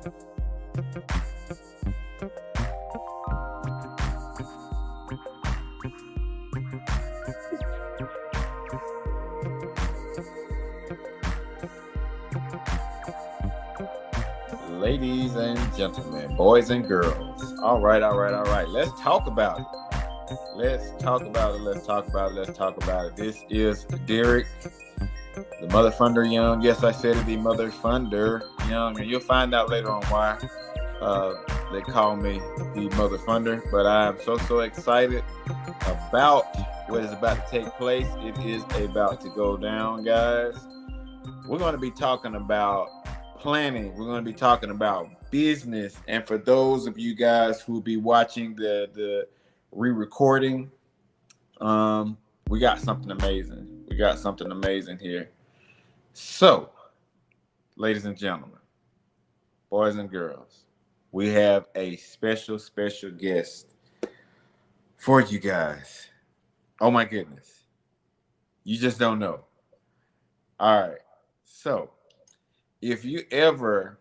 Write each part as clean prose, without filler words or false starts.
Ladies and gentlemen, boys and girls. All right. Let's talk about it. Let's talk about it. This is Derek, the Mother Funder Young. Yes, I said it, the Mother Funder Young. And you'll find out later on why they call me the Mother Funder. But I am so excited about what is about to take place. It is about to go down, guys. We're going to be talking about planning. We're going to be talking about business. And for those of you guys who will be watching the re-recording, we got something amazing here. So, ladies and gentlemen, boys and girls, we have a special guest for you guys. Oh my goodness. You just don't know. All right. So, if you ever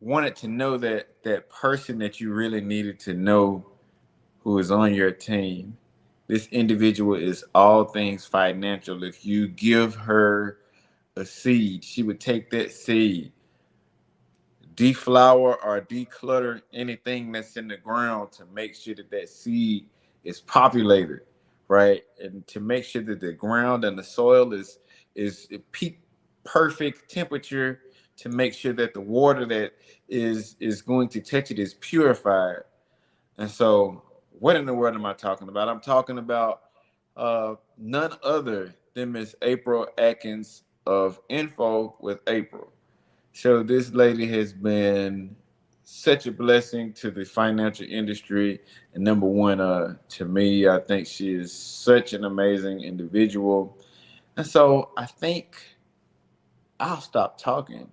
wanted to know that person that you really needed to know who is on your team, this individual is all things financial. If you give her a seed, she would take that seed, deflower or declutter anything that's in the ground to make sure that seed is populated, right? And to make sure that the ground and the soil is peak perfect temperature, to make sure that the water that is going to touch it is purified. And so, what in the world am I talking about? I'm talking about none other than Miss April Atkins of Info with April. So this lady has been such a blessing to the financial industry. And number one, to me, I think she is such an amazing individual. And so I think I'll stop talking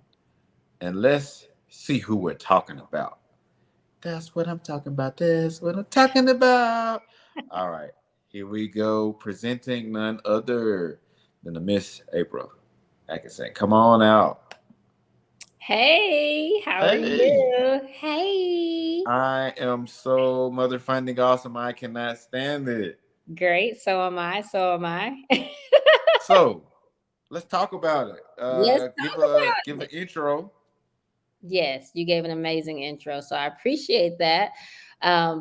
and let's see who we're talking about. That's what I'm talking about. All right, here we go. Presenting none other than the Miss April Atkinson. Come on out. Hey, how are you? Hey. I am so mother funding awesome. I cannot stand it. Great. So am I. So am I. So let's talk about it. Let's talk Give about an it. intro. Yes, you gave an amazing intro. So I appreciate that.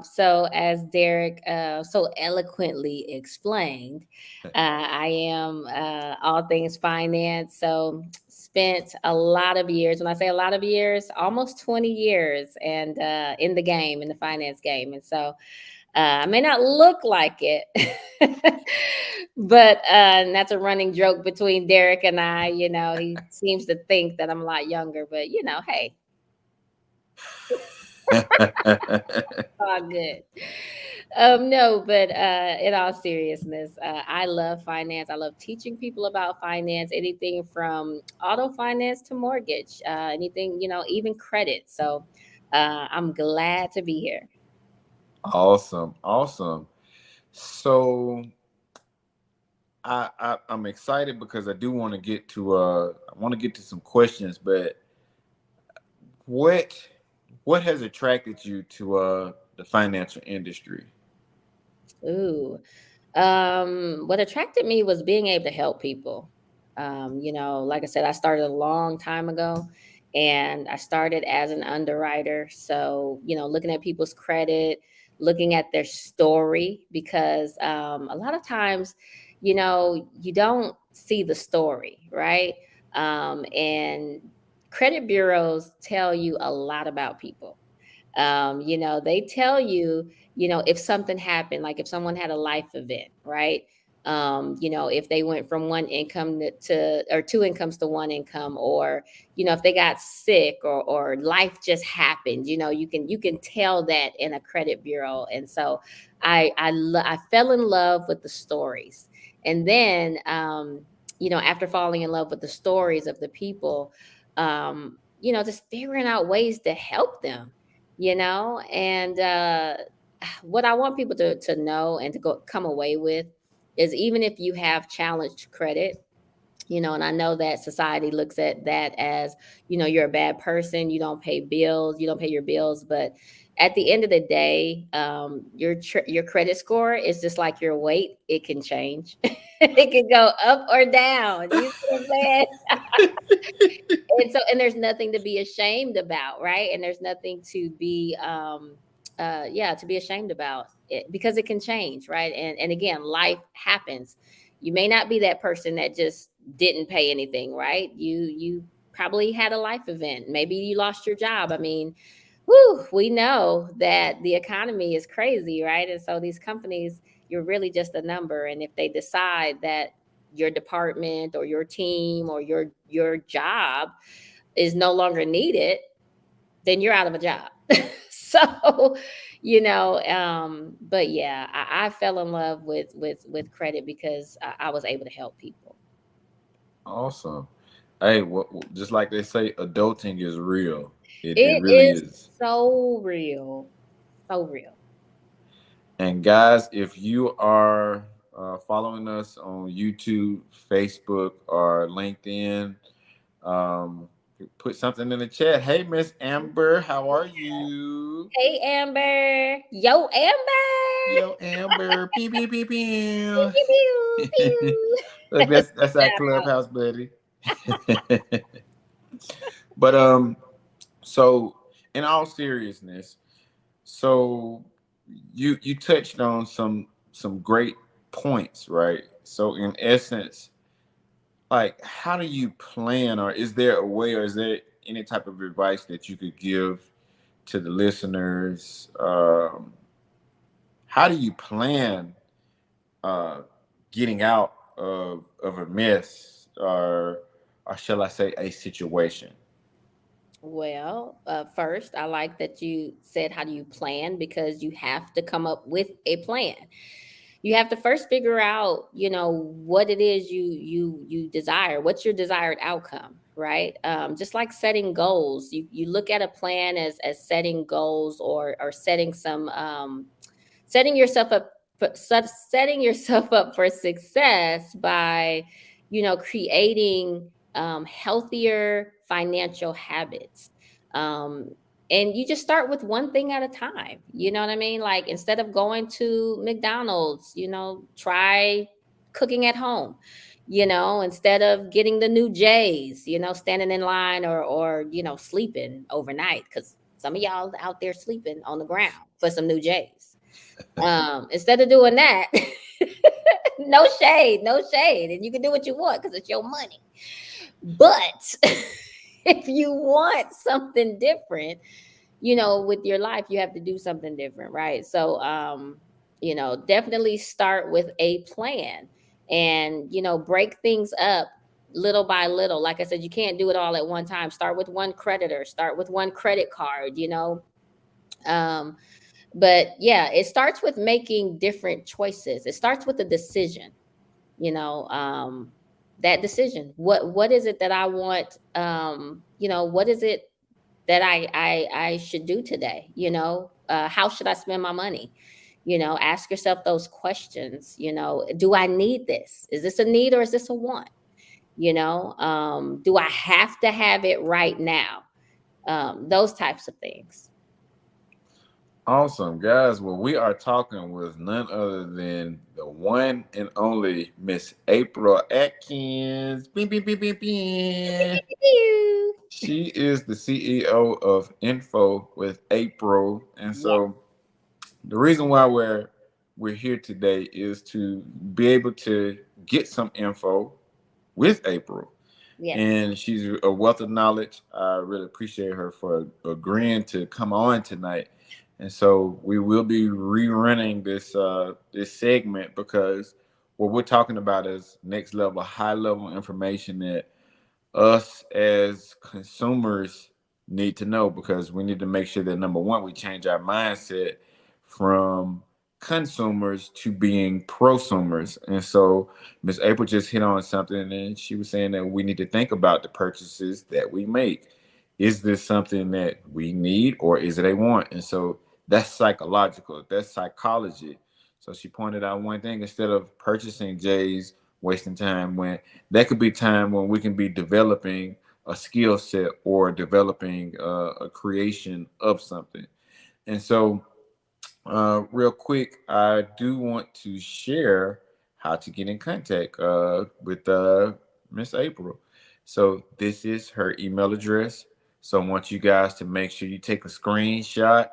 So as Derek so eloquently explained, I am all things finance. So spent a lot of years, when I say a lot of years, almost 20 years and in the game, in the finance game. And so I may not look like it, but and that's a running joke between Derek and I. You know, he seems to think that I'm a lot younger, but hey, all good. No, but in all seriousness, I love finance. I love teaching people about finance, anything from auto finance to mortgage, anything, even credit. So I'm glad to be here. Awesome. So I'm excited because I do want to get to some questions, but what has attracted you to the financial industry? Ooh. What attracted me was being able to help people. Like I said, I started a long time ago and I started as an underwriter. So, looking at people's credit, looking at their story, because a lot of times, you don't see the story, right? And credit bureaus tell you a lot about people. They tell you, if something happened, like if someone had a life event, right? If they went from one income or two incomes to one income, or, if they got sick or life just happened, you can tell that in a credit bureau. And so I fell in love with the stories. And then, after falling in love with the stories of the people, just figuring out ways to help them, and what I want people to know and to come away with is, even if you have challenged credit, And I know that society looks at that as, you're a bad person, you don't pay bills, you don't pay your bills. But at the end of the day, your credit score is just like your weight. It can change. It can go up or down. You see what I'm saying? And there's nothing to be ashamed about, right? And there's nothing to be to be ashamed about it, because it can change, right? And again, life happens. You may not be that person that just didn't pay anything, right? You probably had a life event. Maybe you lost your job. I mean, we know that the economy is crazy, right? And so these companies, you're really just a number. And if they decide that your department or your team or your job is no longer needed, then you're out of a job. So, but yeah, I fell in love with credit because I was able to help people. Awesome. Hey, just like they say, adulting is real. It It really is is. so real, so real. And guys, if you are following us on YouTube, Facebook, or LinkedIn, um, put something in the chat. Hey, Miss Amber, how are you? Hey, Amber. Yo, Amber. Yo, Amber. Pew, pew, pew, Pew, pew. pew, pew, Look, pew. that's our clubhouse buddy. But so in all seriousness, so you touched on some great points, right? So in essence, like how do you plan, or is there a way, or is there any type of advice that you could give to the listeners? How do you plan uh, getting out of a mess, or shall I say a situation? Well, first, I like that you said, how do you plan? Because you have to come up with a plan. You have to first figure out, what it is you desire. What's your desired outcome, right? Just like setting goals, you look at a plan as setting goals, or setting yourself up setting yourself up for success by, creating healthier financial habits. um, and you just start with one thing at a time. You know what I mean? Like, instead of going to McDonald's, try cooking at home. Instead of getting the new J's, standing in line, or sleeping overnight, because some of y'all out there sleeping on the ground for some new J's. Instead of doing that, no shade, no shade, and you can do what you want because it's your money. But if you want something different, with your life, you have to do something different, right? So, definitely start with a plan, and, break things up little by little. Like I said, you can't do it all at one time. Start with one creditor, start with one credit card, um, but yeah, it starts with making different choices. It starts with a decision, you know, um, that decision. What is it that I want? What is it that I should do today? How should I spend my money? Ask yourself those questions. Do I need this? Is this a need or is this a want? Do I have to have it right now? Those types of things. Awesome, guys. Well, we are talking with none other than the one and only Miss April Atkins. Beep, beep, beep, beep, beep. She is the CEO of Info with April. And Yeah. so the reason why we're here today is to be able to get some info with April. Yes. And she's a wealth of knowledge. I really appreciate her for agreeing to come on tonight. And so we will be rerunning this segment because what we're talking about is next level, high level information that us as consumers need to know, because we need to make sure that number one, we change our mindset from consumers to being prosumers. And so Miss April just hit on something, and she was saying that we need to think about the purchases that we make. Is this something that we need, or is it a want? And so that's psychological, that's psychology. So she pointed out one thing: instead of purchasing J's, wasting time when that could be time when we can be developing a skill set or developing a creation of something. And so, real quick, I do want to share how to get in contact with Miss April. So this is her email address. So I want you guys to make sure you take a screenshot,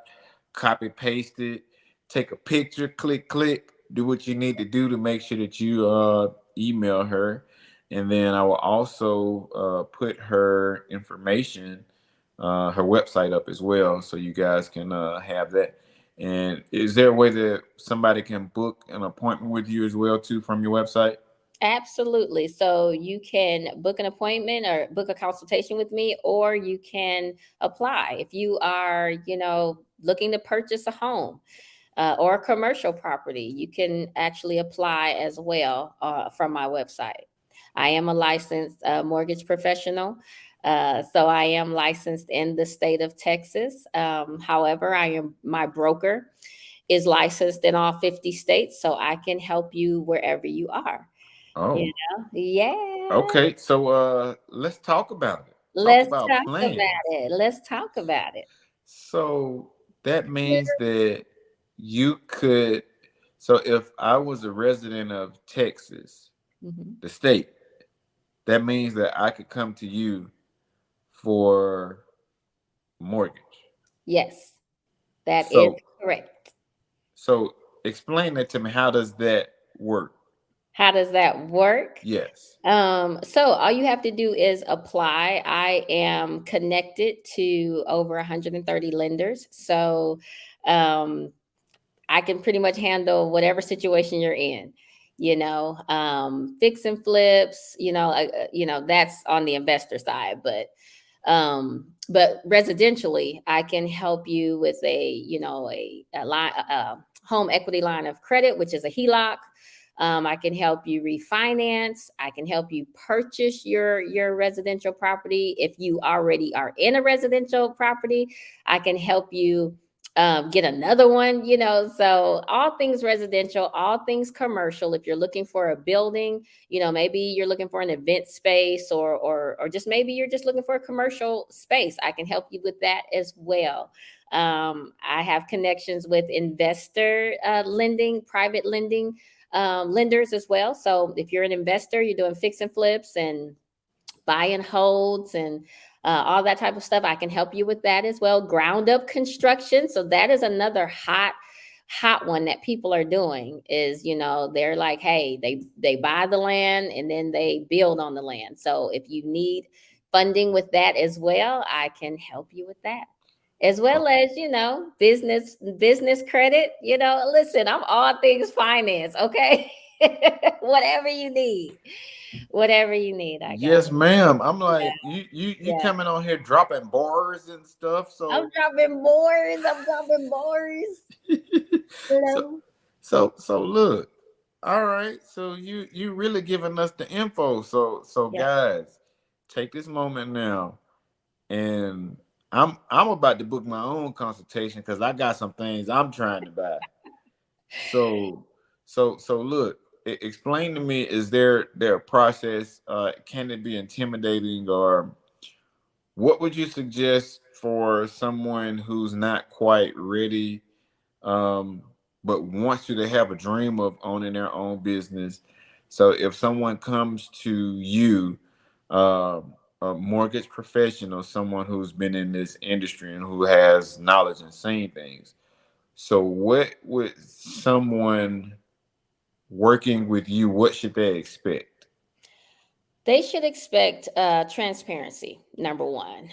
copy paste it, take a picture, click, do what you need to do to make sure that you email her. And then I will also put her information, her website up as well, so you guys can have that. And is there a way that somebody can book an appointment with you as well too from your website? Absolutely. So you can book an appointment or book a consultation with me, or you can apply. If you are, looking to purchase a home or a commercial property, you can actually apply as well from my website. I am a licensed mortgage professional. So I am licensed in the state of Texas. However, my broker is licensed in all 50 states, so I can help you wherever you are. You Oh, know? Yeah. okay. So let's talk about it. Talk Let's about talk about plans. it. Let's talk about it. So that means that you could, so if I was a resident of Texas, Mhm. the state, that means that I could come to you for mortgage. Yes, that is So correct. so explain that to me. How does that work? How does that work? Yes. So all you have to do is apply. I am connected to over 130 lenders. So um, I can pretty much handle whatever situation you're in. Fix and flips, that's on the investor side, but residentially, I can help you with a line, home equity line of credit, which is a HELOC. I can help you refinance. I can help you purchase your residential property. If you already are in a residential property, I can help you get another one. So all things residential, all things commercial. If you're looking for a building, maybe you're looking for an event space, or just maybe you're just looking for a commercial space, I can help you with that as well. I have connections with investor lending, private lending lenders as well. So if you're an investor, you're doing fix and flips and buy and holds and all that type of stuff, I can help you with that as well. Ground up construction. So that is another hot one that people are doing. Is they're like, hey, they buy the land and then they build on the land. So if you need funding with that as well, I can help you with that, as Oh, well as business credit. Listen, I'm all things finance. Okay. Whatever you need, I got yes, ma'am. I'm it. like, you Yeah. coming on here dropping bars and stuff. I'm So dropping boards. I'm dropping boards. You so know. so look. All right. So you really giving us the info. So Yeah. guys, take this moment now, and I'm about to book my own consultation because I got some things I'm trying to buy. So so look, explain to me, is there a process? Can it be intimidating, or what would you suggest for someone who's not quite ready, um, but wants you to have a dream of owning their own business? So if someone comes to you, a mortgage professional, someone who's been in this industry and who has knowledge and seen things, so what would someone working with you, what should they expect? They should expect transparency, number one,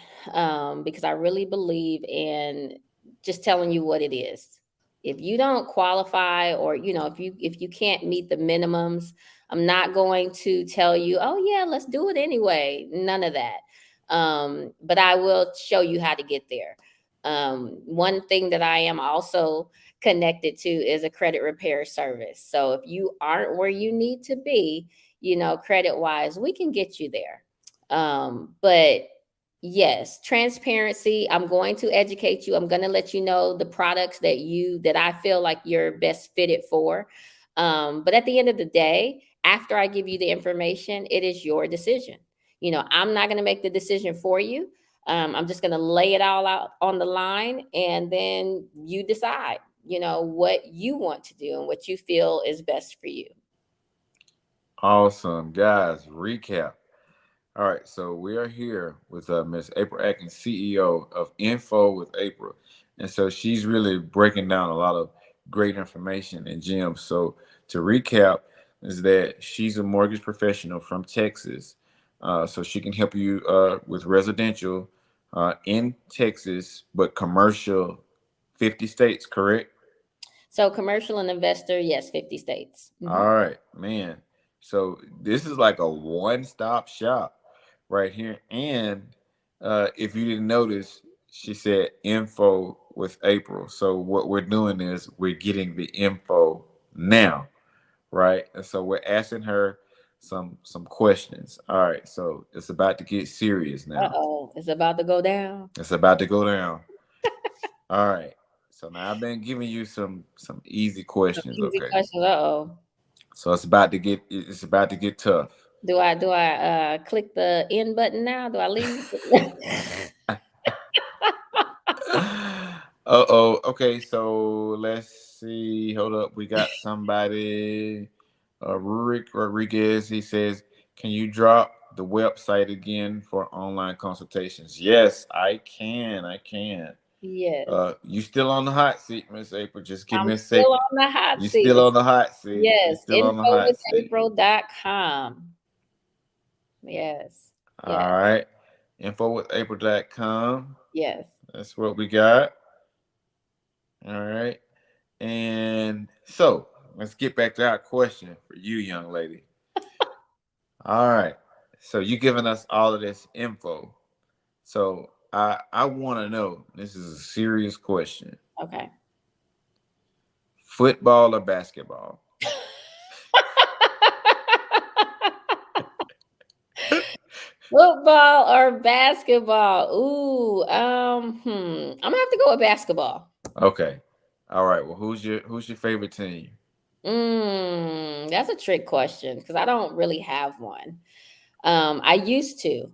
because I really believe in just telling you what it is. If you don't qualify, or if you can't meet the minimums, I'm not going to tell you, oh yeah, let's do it anyway. None of that. But I will show you how to get there. One thing that I am also connected to is a credit repair service. So if you aren't where you need to be, credit wise, we can get you there. But yes, transparency. I'm going to educate you. I'm going to let you know the products that I feel like you're best fitted for. But at the end of the day, after I give you the information, it is your decision. I'm not going to make the decision for you. I'm just going to lay it all out on the line, and then you decide, what you want to do and what you feel is best for you. Awesome, guys. Recap. All right, so we are here with Miss April Atkins, CEO of Info with April, and so she's really breaking down a lot of great information and gems. So to recap, is that she's a mortgage professional from Texas, so she can help you with residential in Texas, but commercial, 50 states, correct? So commercial and investor, yes, 50 states. All right, man. So this is like a one-stop shop right here. And if you didn't notice, she said info with April. So what we're doing is we're getting the info now, right? And so we're asking her some questions. All right, so it's about to get serious now. Uh-oh, it's about to go down. It's about to go down. All right. So now I've been giving you some easy Some questions, easy okay? questions. Uh-oh. So it's about to get tough. Do I click the end button now? Do I leave? Uh-oh. Okay, so let's see. Hold up. We got somebody. Rick Rodriguez. He says, "Can you drop the website again for online consultations?" Yes, I can. I can. Yes. You still on the hot seat, Miss April? Just give I'm me a still second. on the hot You still seat. on the hot seat. You Yes, still on the hot seat. infowithapril.com. Yes. All Yes. right. Infowithapril.com. Yes. That's what we got. All right. And so let's get back to our question for you, young lady. All right. So you giving us all of this info. So I want to know. This is a serious question. Okay. Football or basketball? Football or basketball? Ooh, I'm gonna have to go with basketball. Okay. All right. Well, who's your favorite team? That's a trick question because I don't really have one. I used to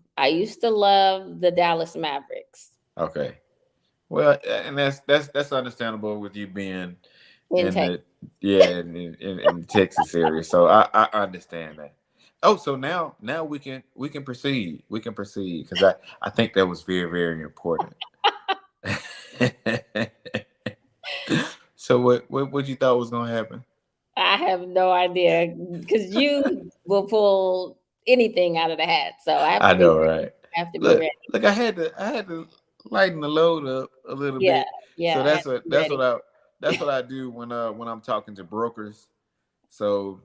love the Dallas Mavericks Okay. Well, and that's understandable with you being in in Texas. the yeah in the Texas area. So I understand that. Oh, so now we can proceed. We can proceed because I think that was very very important. So what you thought was gonna happen? I have no idea because you will pull anything out of the hat. So I have I to be know, ready. right? I have to be Look, ready. look, I had to lighten the load up a little Yeah, bit. yeah, So I have that's to what be that's ready. what I that's what I do when I'm talking to brokers. So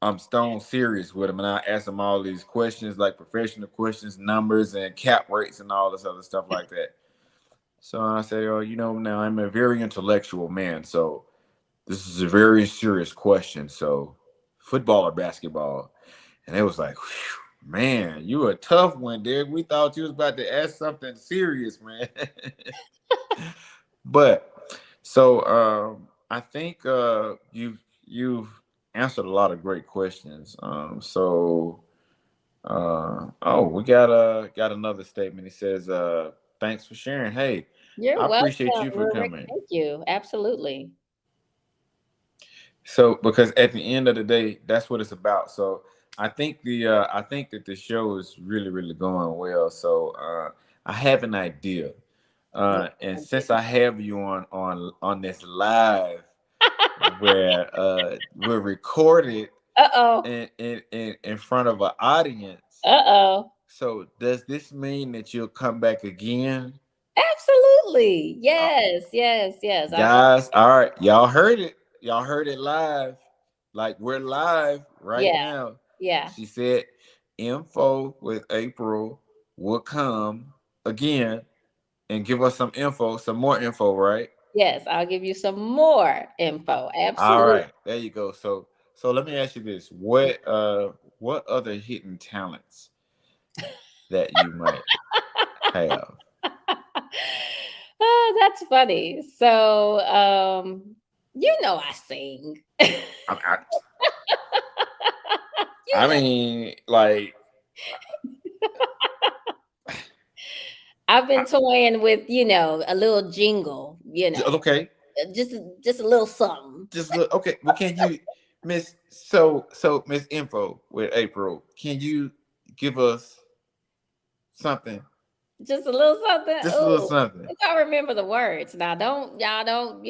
I'm stone serious with them, and I ask them all these questions, like professional questions, numbers, and cap rates, and all this other stuff like that. So I say, oh, now I'm a very intellectual man, so this is a very serious question. So, football or basketball? And it was like, whew, man, you a tough one, Derek. We thought you was about to ask something serious, man. But so I think you've answered a lot of great questions. Oh, we got another statement. He says, "Thanks for sharing. Hey, You're I welcome, appreciate you for Rick. coming." Thank you. Absolutely. So because at the end of the day, that's what it's about. So I think that the show is really really going well. So I have an idea, What and idea? since I have you on this live where we're recorded Uh-oh. in front of an audience. Uh-oh. So does this mean that you'll come back again? Absolutely. Uh, Yes, yes, yes. I'm Guys, all right, y'all heard it. Y'all heard it live. Like we're live right yeah, now. yeah. She said info with April will come again and give us some info, some more info, right? Yes, I'll give you some more info. All Absolutely. right, there you go. So let me ask you this. What other hidden talents that you might have? Oh, that's funny. So, I sing. I, I mean, like, I've been I, toying with, a little jingle, okay, just a little something. just look. Okay, well, can you, Miss? So Miss Info with April, can you give us something? Just a little something. Just a little Oh, something. if I remember the words. Now, y'all don't,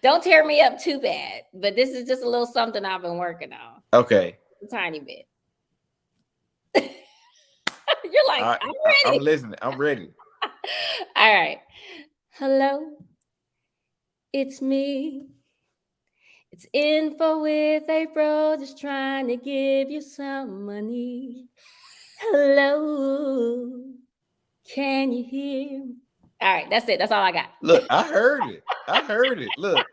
don't tear me up too bad. But this is just a little something I've been working on. Okay. A tiny bit. You're like, I'm I'm ready. listening. I'm ready. All right. Hello, it's me. It's Info with April, just trying to give you some money. Hello, can you hear me? All right, that's it. That's all I got. Look, I heard it. I heard it. Look,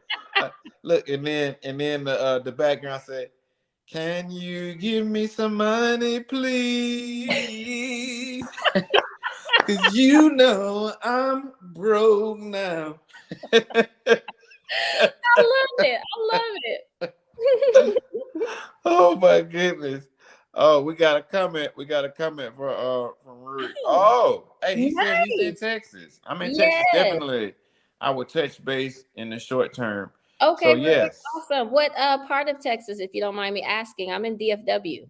look, and then the background said, "Can you give me some money, please? Cause you know I'm broke now." I love it. I love it. Oh my goodness. Oh, we got a comment. We got a comment from Rick. Oh, hey, he said he's in Nice. Texas. I'm in Texas. Yes. Definitely. I will touch base in the short term. So Okay, perfect. yes. Awesome. What part of Texas, if you don't mind me asking? I'm in DFW.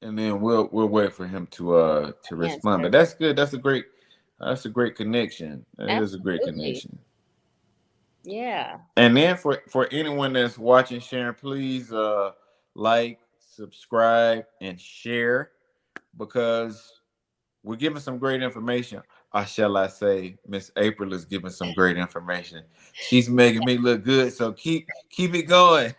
And then we'll wait for him to respond. Answer. But that's good. That's a great connection. That is a great Absolutely. connection. Yeah. And then for anyone that's watching, sharing, please like, subscribe, and share because we're giving some great information. Or shall I say, Miss April is giving some great information. She's making me look good, so keep it going.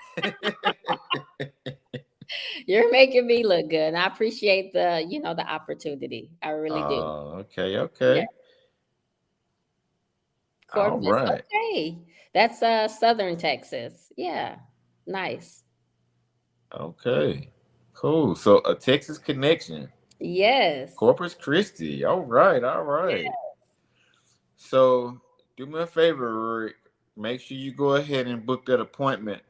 You're making me look good. And I appreciate the opportunity. I really do. Oh, okay, Yeah. okay. All Corpus. right. Okay. That's Southern Texas. Yeah. Nice. Okay. Cool. So a Texas connection. Yes. Corpus Christi. All right, all right. So do me a favor, Rick. Make sure you go ahead and book that appointment.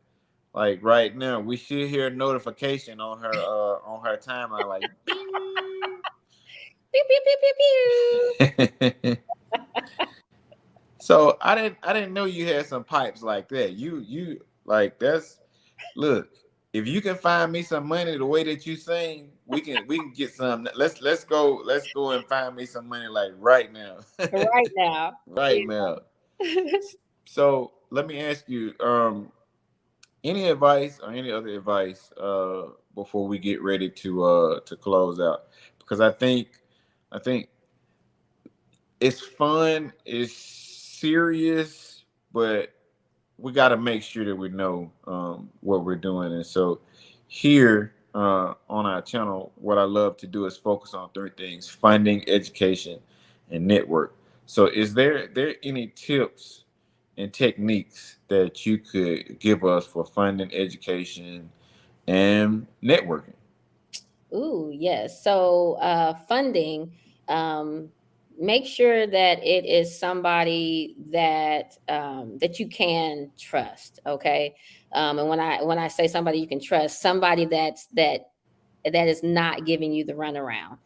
Like right now, we should hear a notification on her timeline, like Pew, pew, pew, pew, pew. bing. So I didn't know you had some pipes like that. You like that's look. If you can find me some money the way that you sing, we can get some. Let's go and find me some money like right now, Right now. right now. So let me ask you, any advice or any other advice before we get ready to close out? Because I think it's fun, it's serious, but we got to make sure that we know what we're doing. And so here on our channel, what I love to do is focus on three things: funding, education, and network. So is there any tips and techniques that you could give us for funding, education, and networking? Ooh, yes. So funding, um, make sure that it is somebody that you can trust. Okay. And when I say somebody you can trust, somebody that is not giving you the runaround.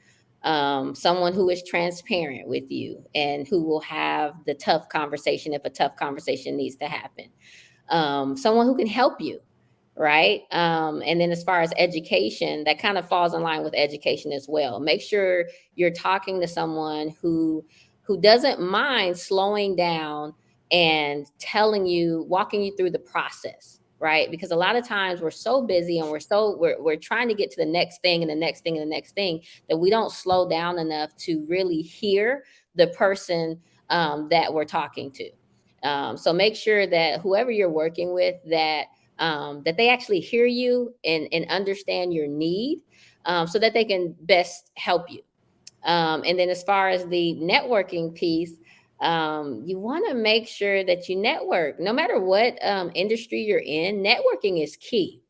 Someone who is transparent with you and who will have the tough conversation if a tough conversation needs to happen. Someone who can help you, right? And then as far as education, that kind of falls in line with education as well. Make sure you're talking to someone who doesn't mind slowing down and walking you through the process, right? Because a lot of times we're so busy and we're trying to get to the next thing and the next thing and the next thing that we don't slow down enough to really hear the person that we're talking to. So make sure that whoever you're working with, that they actually hear you and understand your need, so that they can best help you. And then as far as the networking piece, you want to make sure that you network no matter what industry you're in. Networking is key.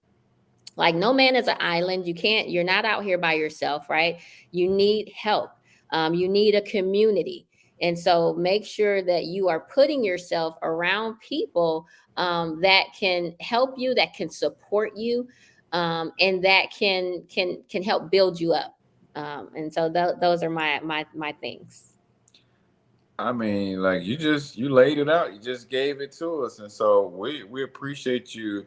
Like no man is an island. You're not out here by yourself, right? You need help. You need a community. And so make sure that you are putting yourself around people that can help you, that can support you, and that can help build you up. And so those are my things. I mean, like you laid it out. You just gave it to us, and so we appreciate you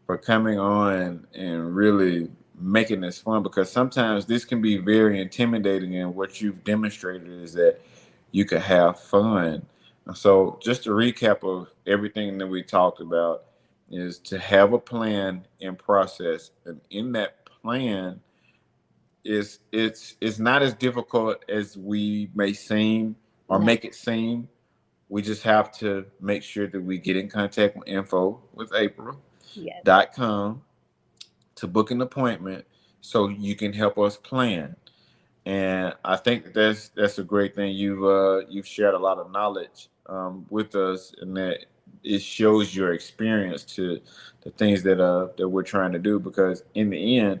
for coming on and really making this fun, because sometimes this can be very intimidating, and what you've demonstrated is that you could have fun. And so just a recap of everything that we talked about is to have a plan and process, and in that plan it's not as difficult as we may seem or No. make it seem. We just have to make sure that we get in contact with info with Yes. April.com to book an appointment so you can help us plan. And I think that's a great thing. You've shared a lot of knowledge with us, and that it shows your experience to the things that we're trying to do. Because in the end,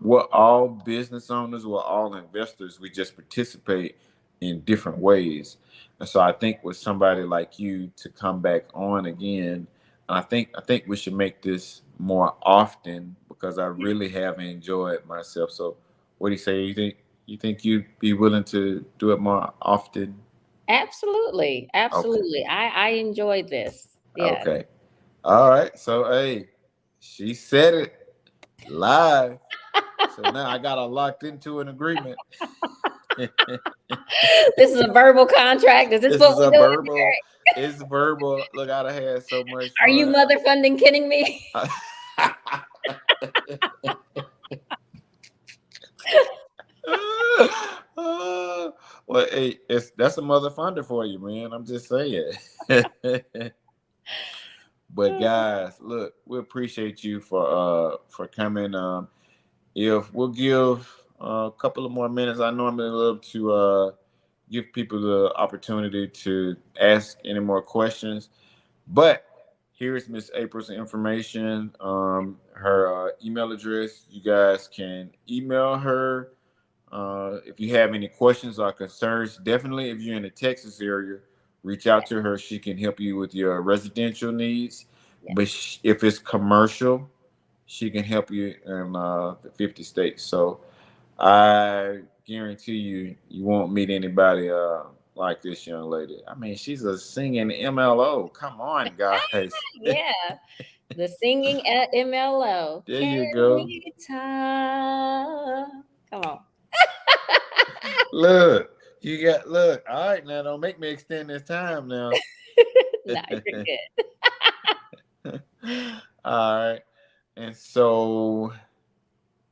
we're all business owners, we're all investors. We just participate in different ways. And so I think with somebody like you to come back on again, I think we should make this more often, because I really have enjoyed myself. So what do you say? You think you'd be willing to do it more often? Absolutely. Okay. Absolutely. I enjoyed this. Yeah. Okay. All right. So hey, she said it live. So now I got her locked into an agreement. This is a verbal contract. Is this This what is we're a doing? verbal. It's verbal. Look, I'd have had so much Are you fun. mother funding kidding me? Well, hey, that's a mother funder for you, man. I'm just saying. But guys, look, we appreciate you for coming. If we'll give a couple of more minutes, I normally love to give people the opportunity to ask any more questions. But here's Miss April's information, her email address. You guys can email her if you have any questions or concerns. Definitely, if you're in the Texas area, reach out to her. She can help you with your residential needs. Yes. But if it's commercial, she can help you in the 50 states. So I guarantee you won't meet anybody like this young lady. I mean, she's a singing MLO. Come on, guys. Yeah. The singing at MLO. There Can you go. we talk? Come on. Look, you got look. All right, now don't make me extend this time now. No, you're good. All right, and so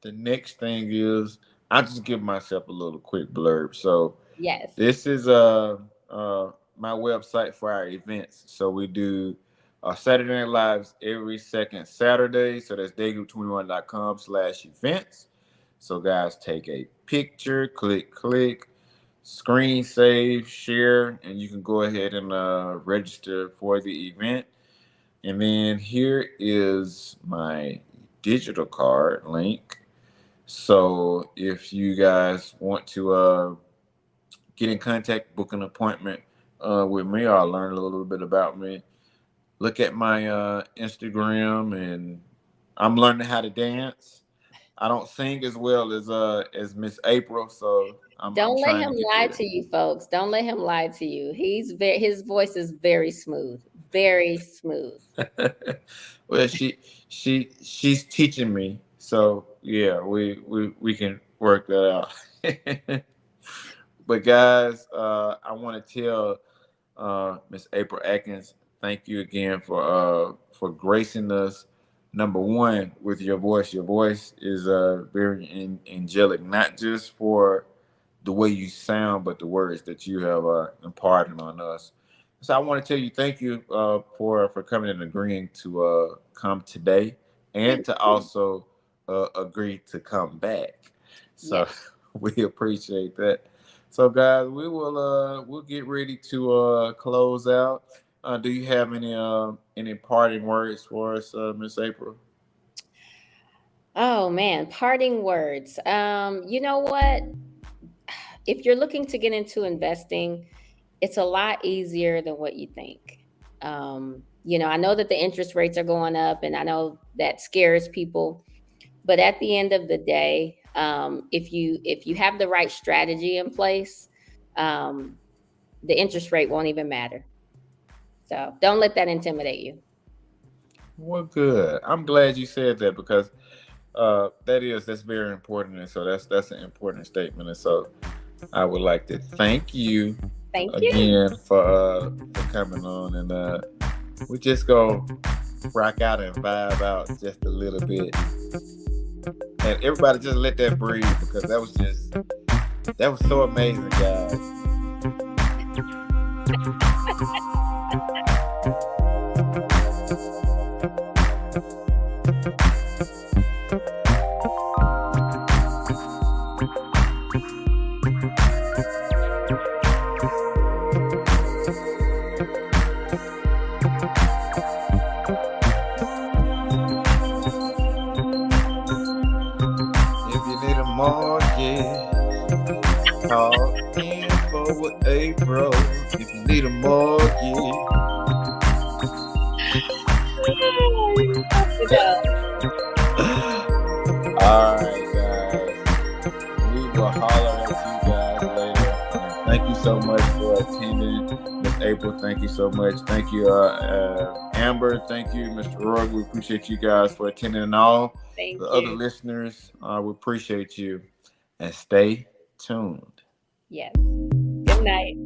the next thing is I'll just give myself a little quick blurb. So Yes. this is my website for our events. So we do Saturday Night Lives every second Saturday. So that's daygroup21.com/events. So guys, take a picture, click, screen save, share, and you can go ahead and register for the event. And then here is my digital card link. So if you guys want to get in contact, book an appointment with me, or learn a little bit about me, look at my Instagram, and I'm learning how to dance. I don't sing as well as Miss April, so I'm Don't let trying him to get lie there. to you, folks. Don't let him lie to you. His voice is very smooth. Very smooth. Well, she's teaching me, so yeah, we can work that out. But guys, I want to tell Miss April Atkins, thank you again for gracing us. Number one, with your voice. Your voice is very angelic, not just for the way you sound, but the words that you have imparted on us. So I want to tell you thank you for coming and agreeing to come today, and Thank to you. also agree to come back. So Yes. we appreciate that. So guys, we'll get ready to close out. Do you have any parting words for us, Miss April? Oh man, parting words. You know what? if you're looking to get into investing, it's a lot easier than what you think. I know that the interest rates are going up, and I know that scares people. But at the end of the day, if you have the right strategy in place, um, the interest rate won't even matter. So don't let that intimidate you. Well, good. I'm glad you said that because that's very important, and so that's an important statement. And so I would like to thank you Thank you. again for coming on, and we just go rock out and vibe out just a little bit, and everybody just let that breathe because that was so amazing, guys. If you need a mortgage, call info with April. If you need a mortgage. All right, guys. We will holler at you guys later. And thank you so much for attending, Miss April. Thank you so much. Thank you, Amber. Thank you, Mr. Roy. We appreciate you guys for attending, and all Thank the you. other listeners. We appreciate you, and stay tuned. Yes. Good night.